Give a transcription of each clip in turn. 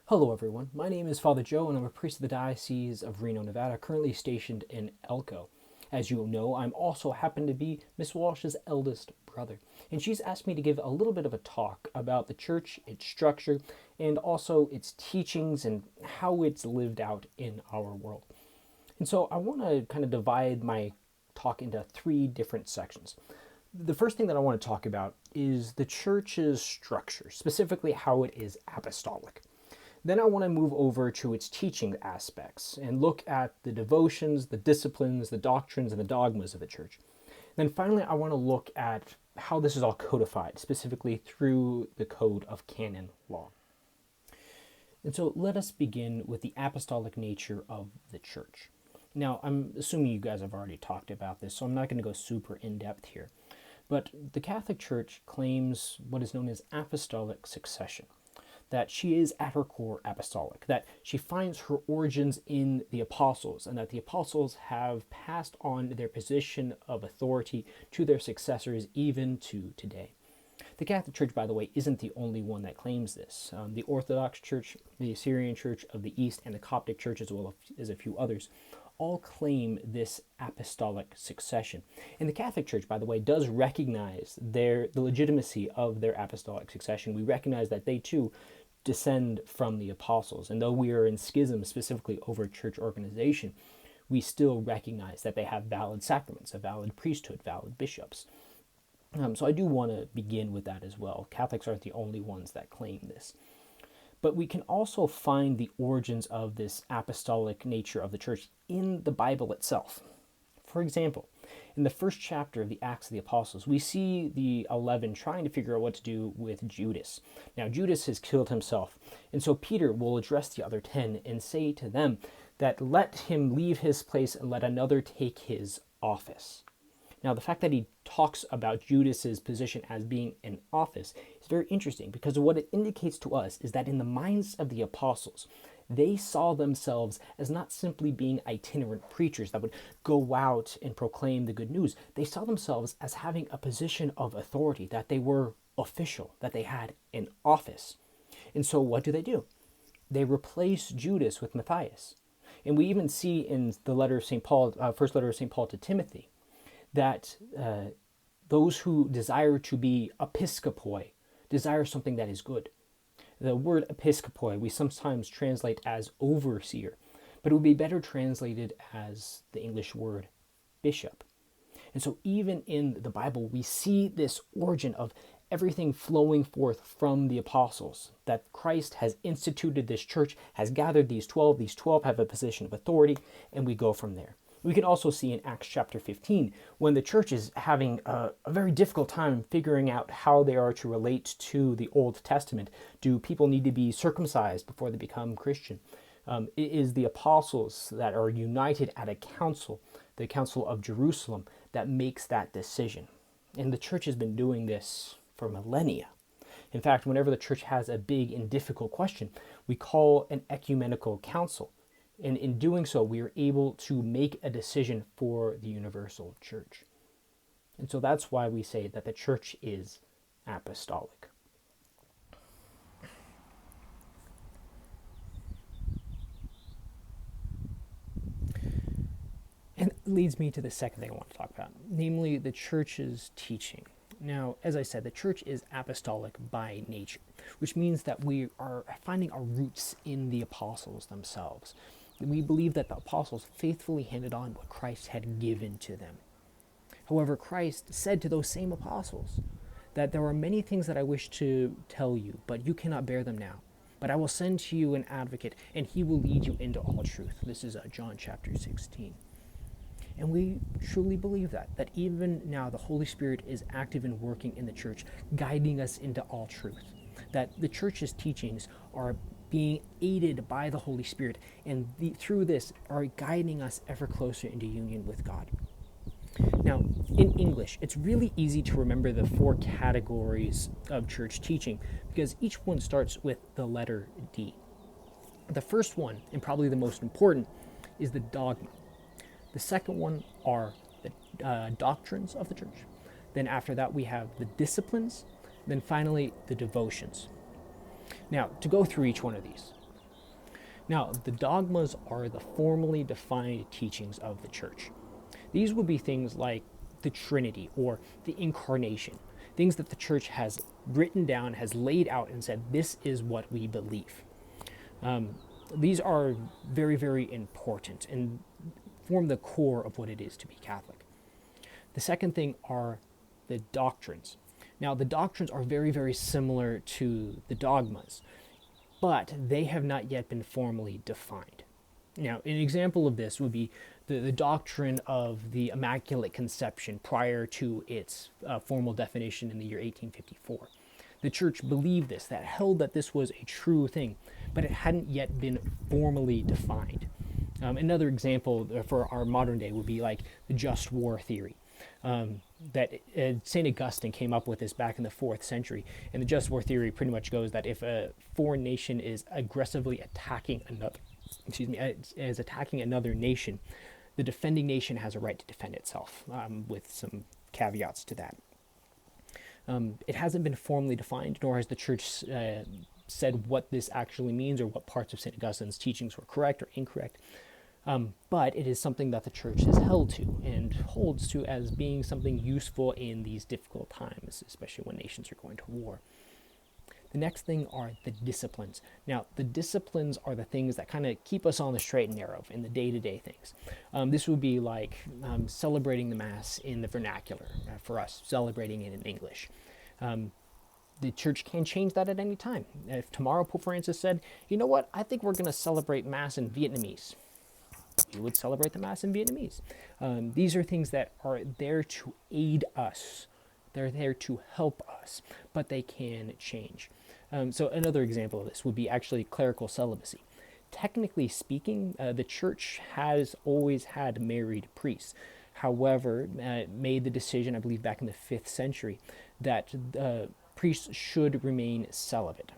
Hello everyone, my name is Father Joe and I'm a priest of the Diocese of Reno, Nevada, currently stationed in Elko. As you know, I'm also happen to be Miss Walsh's eldest brother, and she's asked me to give a little bit of a talk about the church, its structure, and also its teachings and how it's lived out in our world. And so I want to kind of divide my talk into three different sections. The first thing that I want to talk about is the church's structure, specifically how it is apostolic. Then I want to move over to its teaching aspects and look at the devotions, the disciplines, the doctrines, and the dogmas of the church. Then finally, I want to look at how this is all codified, specifically through the code of canon law. And so let us begin with the apostolic nature of the church. Now, I'm assuming you guys have already talked about this, so I'm not going to go super in-depth here. But the Catholic Church claims what is known as apostolic succession, that she is at her core apostolic, that she finds her origins in the apostles, and that the apostles have passed on their position of authority to their successors even to today. The Catholic Church, by the way, isn't the only one that claims this. The Orthodox Church, the Assyrian Church of the East, and the Coptic Church, as well as a few others, all claim this apostolic succession. And the Catholic Church, by the way, does recognize the legitimacy of their apostolic succession. We recognize that they too descend from the apostles. And though we are in schism specifically over church organization, we still recognize that they have valid sacraments, a valid priesthood, valid bishops. So I do want to begin with that as well. Catholics aren't the only ones that claim this. But we can also find the origins of this apostolic nature of the church in the Bible itself. For example, in the first chapter of the Acts of the Apostles, we see the 11 trying to figure out what to do with Judas. Now, Judas has killed himself, and so Peter will address the other 10 and say to them that let him leave his place and let another take his office. Now, the fact that he talks about Judas's position as being an office is very interesting, because what it indicates to us is that in the minds of the apostles, they saw themselves as not simply being itinerant preachers that would go out and proclaim the good news. They saw themselves as having a position of authority, that they were official, that they had an office. And so what do? They replace Judas with Matthias. And we even see in the letter of St. Paul, first letter of St. Paul to Timothy, that those who desire to be episkopoi desire something that is good. The word episkopoi we sometimes translate as overseer, but it would be better translated as the English word bishop. And so even in the Bible, we see this origin of everything flowing forth from the apostles, that Christ has instituted this church, has gathered these 12 have a position of authority, and we go from there. We can also see in Acts chapter 15, when the church is having a very difficult time figuring out how they are to relate to the Old Testament. Do people need to be circumcised before they become Christian? It is the apostles that are united at a council, the Council of Jerusalem, that makes that decision. And the church has been doing this for millennia. In fact, whenever the church has a big and difficult question, we call an ecumenical council. And in doing so, we are able to make a decision for the universal church. And so that's why we say that the church is apostolic. And that leads me to the second thing I want to talk about, namely the church's teaching. Now, as I said, the church is apostolic by nature, which means that we are finding our roots in the apostles themselves. We believe that the apostles faithfully handed on what Christ had given to them. However, Christ said to those same apostles that there are many things that I wish to tell you, but you cannot bear them now. But I will send to you an advocate, and he will lead you into all truth. This is John chapter 16. And we truly believe that even now the Holy Spirit is active and working in the church, guiding us into all truth. That the church's teachings are being aided by the Holy Spirit, and through this are guiding us ever closer into union with God. Now, in English, it's really easy to remember the four categories of church teaching because each one starts with the letter D. The first one, and probably the most important, is the dogma. The second one are the doctrines of the church. Then after that, we have the disciplines. Then finally, the devotions. Now, to go through each one of these, Now, the dogmas are the formally defined teachings of the church. These would be things like the Trinity or the Incarnation, things that the church has written down, has laid out, and said, this is what we believe. These are very, very important and form the core of what it is to be Catholic. The second thing are the doctrines. Now, the doctrines are very, very similar to the dogmas, but they have not yet been formally defined. Now, an example of this would be the doctrine of the Immaculate Conception prior to its formal definition in the year 1854. The church believed this, that held that this was a true thing, but it hadn't yet been formally defined. Another example for our modern day would be like the just war theory. That St. Augustine came up with this back in the 4th century. And the just war theory pretty much goes that if a foreign nation is aggressively attacking is attacking another nation, the defending nation has a right to defend itself, with some caveats to that. It hasn't been formally defined, nor has the church said what this actually means or what parts of St. Augustine's teachings were correct or incorrect. But it is something that the church has held to and holds to as being something useful in these difficult times, especially when nations are going to war. The next thing are the disciplines. Now, the disciplines are the things that kind of keep us on the straight and narrow in the day-to-day things. This would be like celebrating the Mass in the vernacular, for us, celebrating it in English. The church can change that at any time. If tomorrow Pope Francis said, you know what, I think we're going to celebrate Mass in Vietnamese, you would celebrate the Mass in Vietnamese. These are things that are there to aid us. They're there to help us, but they can change. So another example of this would be actually clerical celibacy. Technically speaking, the church has always had married priests. However, made the decision, I believe back in the 5th century, that priests should remain celibate.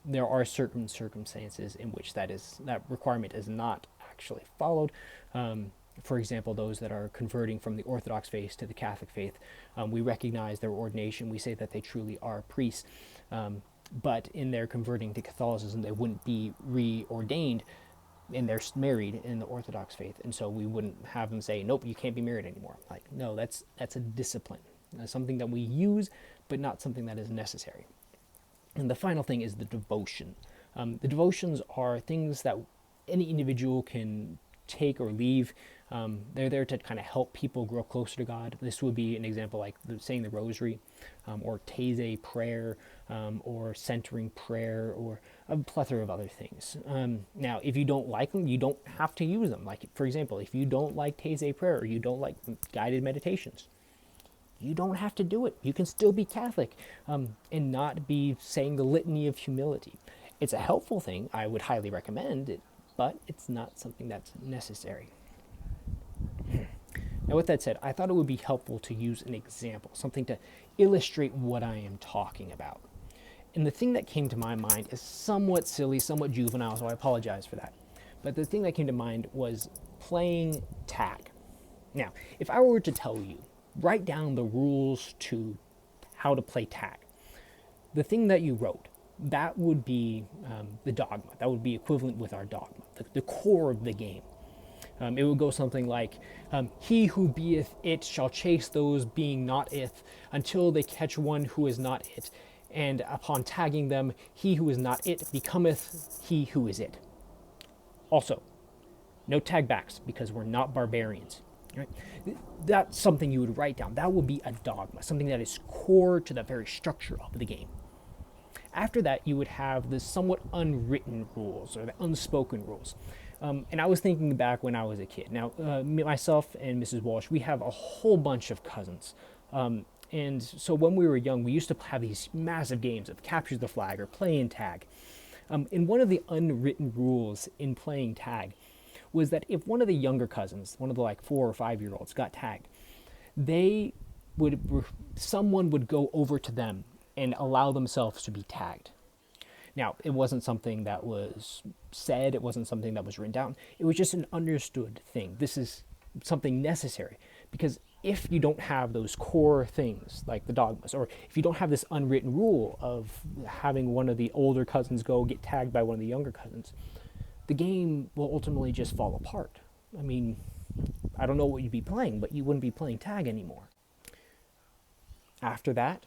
There are certain circumstances in which that requirement is not actually followed. For example, those that are converting from the Orthodox faith to the Catholic faith, we recognize their ordination. We say that they truly are priests. But in their converting to Catholicism, they wouldn't be reordained, and they're married in the Orthodox faith. And so we wouldn't have them say, nope, you can't be married anymore. Like, no, that's a discipline. That's something that we use, but not something that is necessary. And the final thing is the devotion. The devotions are things that any individual can take or leave. They're there to kind of help people grow closer to God. This would be an example like saying the rosary, or Taizé prayer, or centering prayer, or a plethora of other things. Now, if you don't like them, you don't have to use them. Like, for example, if you don't like Taizé prayer, or you don't like guided meditations, you don't have to do it. You can still be Catholic, and not be saying the litany of humility. It's a helpful thing. I would highly recommend it, but it's not something that's necessary. Now, with that said, I thought it would be helpful to use an example, something to illustrate what I am talking about. And the thing that came to my mind is somewhat silly, somewhat juvenile, so I apologize for that. But the thing that came to mind was playing tag. Now, if I were to tell you, write down the rules to how to play tag, the thing that you wrote, that would be the dogma. That would be equivalent with our dogma, the core of the game. It would go something like, he who beeth it shall chase those being not it until they catch one who is not it. And upon tagging them, he who is not it becometh he who is it. Also, no tag backs, because we're not barbarians. Right? That's something you would write down. That would be a dogma, something that is core to the very structure of the game. After that, you would have the somewhat unwritten rules, or the unspoken rules. And I was thinking back when I was a kid. Now, myself and Mrs. Walsh, we have a whole bunch of cousins. And so when we were young, we used to have these massive games of capture the flag or playing tag. And one of the unwritten rules in playing tag was that if one of the younger cousins, one of the like 4 or 5-year-olds got tagged, someone would go over to them and allow themselves to be tagged. Now, it wasn't something that was said, it wasn't something that was written down, it was just an understood thing. This is something necessary, because if you don't have those core things, like the dogmas, or if you don't have this unwritten rule of having one of the older cousins go get tagged by one of the younger cousins, the game will ultimately just fall apart. I mean, I don't know what you'd be playing, but you wouldn't be playing tag anymore. After that,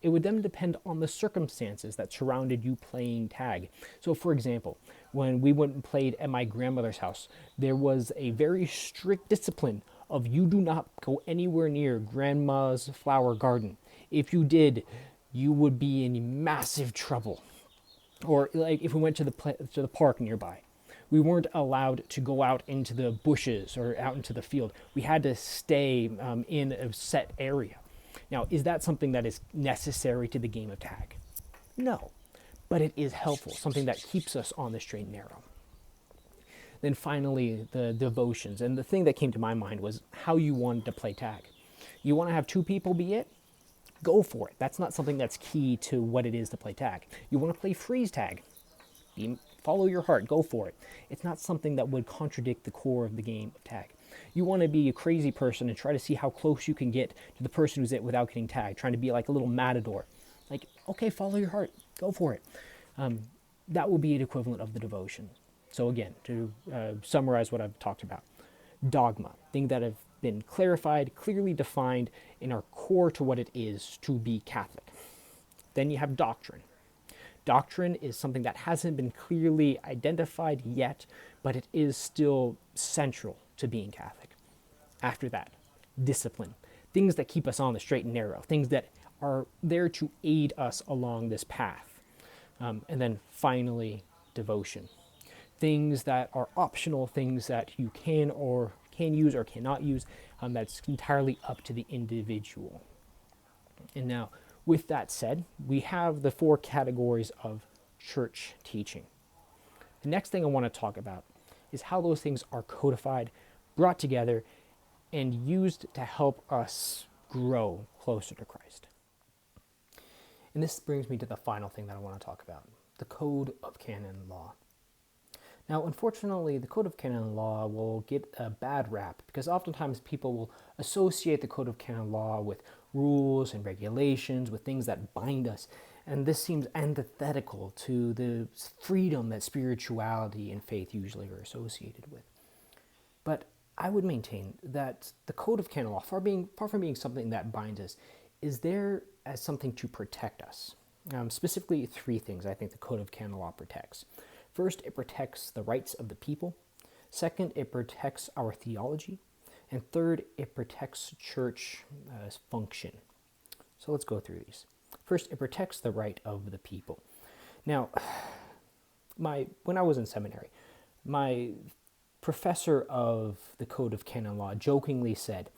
it would then depend on the circumstances that surrounded you playing tag. So, for example, when we went and played at my grandmother's house, there was a very strict discipline of you do not go anywhere near grandma's flower garden. If you did, you would be in massive trouble. Or like if we went to the park nearby, we weren't allowed to go out into the bushes or out into the field. We had to stay in a set area. Now, is that something that is necessary to the game of tag? No, but it is helpful, something that keeps us on the straight and narrow. Then finally, the devotions. And the thing that came to my mind was how you wanted to play tag. You want to have 2 people be it? Go for it. That's not something that's key to what it is to play tag. You want to play freeze tag? Follow your heart. Go for it. It's not something that would contradict the core of the game of tag. You want to be a crazy person and try to see how close you can get to the person who's it without getting tagged, trying to be like a little matador. Like, okay, follow your heart. Go for it. That would be an equivalent of the devotion. So again, to summarize what I've talked about. Dogma, things that have been clarified, clearly defined, and are core to what it is to be Catholic. Then you have doctrine. Doctrine is something that hasn't been clearly identified yet, but it is still central to being Catholic. After that, discipline. Things that keep us on the straight and narrow. Things that are there to aid us along this path. And then finally, devotion. Things that are optional, things that you can use or cannot use. That's entirely up to the individual. And now, with that said, we have the 4 categories of church teaching. The next thing I want to talk about is how those things are codified, brought together, and used to help us grow closer to Christ. And this brings me to the final thing that I want to talk about, the Code of Canon Law. Now, unfortunately, the Code of Canon Law will get a bad rap because oftentimes people will associate the Code of Canon Law with rules and regulations, with things that bind us. And this seems antithetical to the freedom that spirituality and faith usually are associated with. But I would maintain that the Code of Canon Law, far from being something that binds us, is there as something to protect us. Specifically, 3 things I think the Code of Canon Law protects. First, it protects the rights of the people. Second, it protects our theology. And third, it protects church function. So let's go through these. First, it protects the right of the people. Now, when I was in seminary, my professor of the Code of Canon Law jokingly said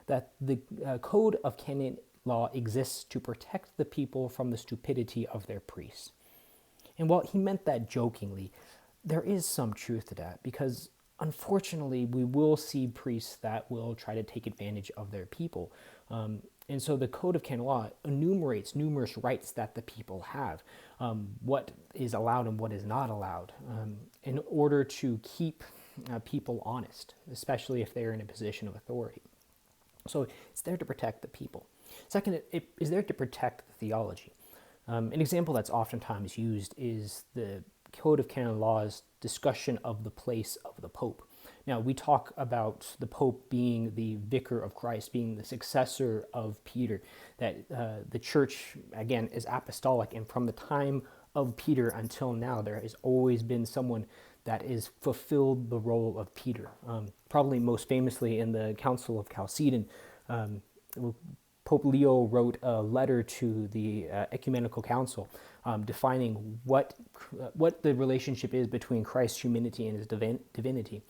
that the Code of Canon Law exists to protect the people from the stupidity of their priests. And while he meant that jokingly, there is some truth to that because unfortunately we will see priests that will try to take advantage of their people. And so the Code of Canon Law enumerates numerous rights that the people have, what is allowed and what is not allowed, in order to keep people honest, especially if they're in a position of authority. So it's there to protect the people. Second, it is there to protect the theology. An example that's oftentimes used is the Code of Canon Law's discussion of the place of the Pope. Now, we talk about the Pope being the vicar of Christ, being the successor of Peter, that the church, again, is apostolic, and from the time of Peter until now, there has always been someone that has fulfilled the role of Peter. Probably most famously in the Council of Chalcedon, Pope Leo wrote a letter to the Ecumenical Council defining what the relationship is between Christ's humanity and his divinity.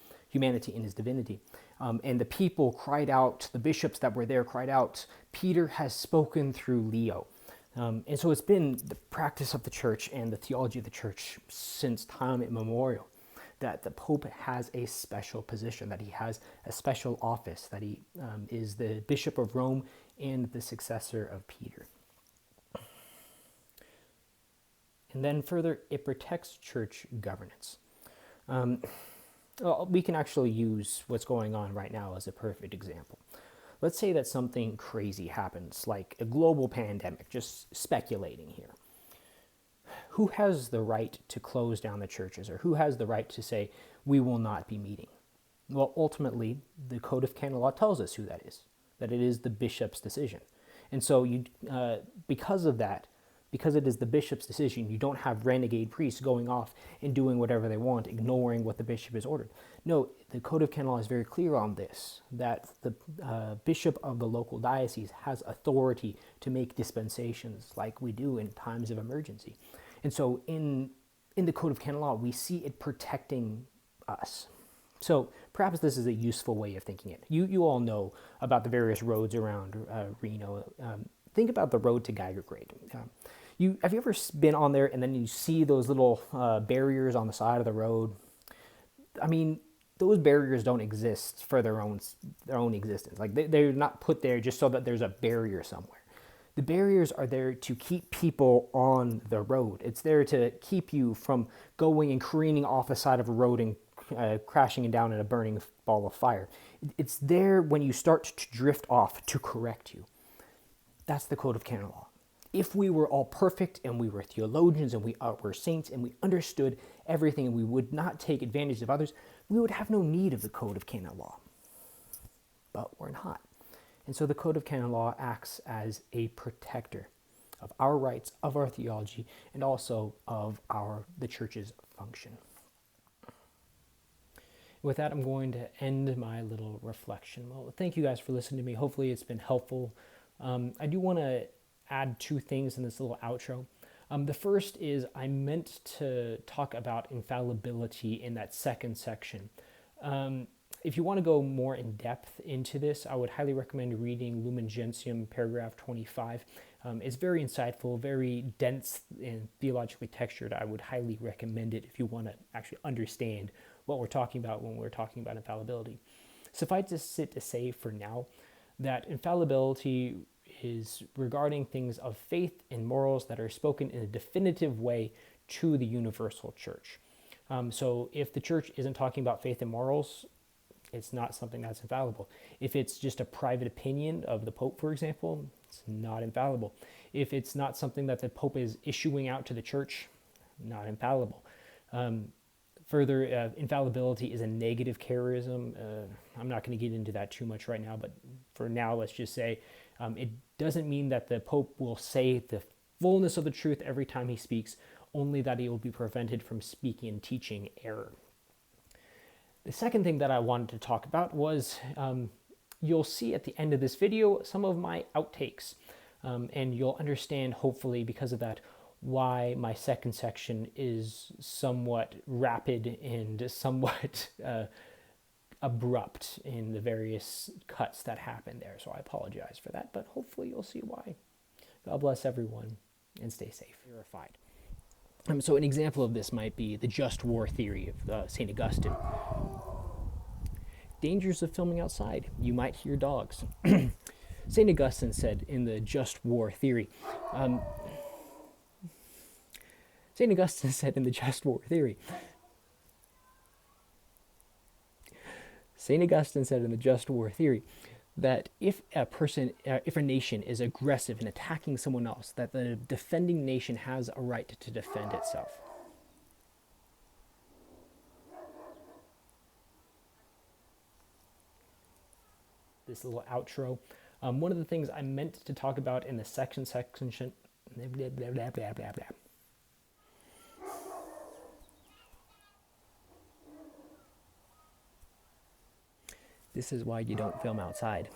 And the people cried out, the bishops that were there cried out, Peter has spoken through Leo. And so it's been the practice of the church and the theology of the church since time immemorial that the Pope has a special position, that he has a special office, that he is the Bishop of Rome and the successor of Peter. And then further, it protects church governance. We can actually use what's going on right now as a perfect example. Let's say that something crazy happens, like a global pandemic, just speculating here. who has the right to close down the churches, or who has the right to say, we will not be meeting? Well, ultimately, the Code of Canon Law tells us who that is, that it is the bishop's decision. And so because of that, because it is the bishop's decision, you don't have renegade priests going off and doing whatever they want, ignoring what the bishop has ordered. No, the Code of Canon Law is very clear on this, that the bishop of the local diocese has authority to make dispensations like we do in times of emergency. And so in the Code of Canon Law, we see it protecting us. So perhaps this is a useful way of thinking it. You all know about the various roads around Reno. Think about the road to Geiger Grade. Have you ever been on there and then you see those little barriers on the side of the road? I mean, those barriers don't exist for their own existence. Like they're not put there just so that there's a barrier somewhere. The barriers are there to keep people on the road. It's there to keep you from going and careening off the side of a road and crashing down in a burning ball of fire. It's there when you start to drift off to correct you. That's the Code of Canon Law. If we were all perfect and we were theologians and we were saints and we understood everything and we would not take advantage of others, we would have no need of the Code of Canon Law. But we're not. And so the Code of Canon Law acts as a protector of our rights, of our theology, and also of the church's function. With that, I'm going to end my little reflection. Well, thank you guys for listening to me. Hopefully it's been helpful. I do want to add two things in this little outro. The first is I meant to talk about infallibility in that second section. If you want to go more in depth into this, I would highly recommend reading Lumen Gentium, paragraph 25. It's very insightful, very dense and theologically textured. I would highly recommend it if you want to actually understand what we're talking about when we're talking about infallibility. Suffice it to say for now that infallibility is regarding things of faith and morals that are spoken in a definitive way to the universal church. So if the church isn't talking about faith and morals, it's not something that's infallible. If it's just a private opinion of the Pope, for example, it's not infallible. If it's not something that the Pope is issuing out to the church, not infallible. Further, infallibility is a negative charism. I'm not going to get into that too much right now, but for now, let's just say it doesn't mean that the Pope will say the fullness of the truth every time he speaks, only that he will be prevented from speaking and teaching error. The second thing that I wanted to talk about was you'll see at the end of this video some of my outtakes, and you'll understand, hopefully, because of that, why my second section is somewhat rapid and somewhat abrupt in the various cuts that happen there. So I apologize for that, but hopefully you'll see why. God bless everyone and stay safe. Purified. So an example of this might be the just war theory of St. Augustine. Dangers of filming outside. You might hear dogs. St. Augustine said in the just war theory, St. Augustine said in the just war theory, St. Augustine said in the just war theory that if a nation is aggressive in attacking someone else, that the defending nation has a right to defend itself. This little outro. One of the things I meant to talk about in the section. Blah, blah, blah, blah, blah, blah. This is why you don't film outside.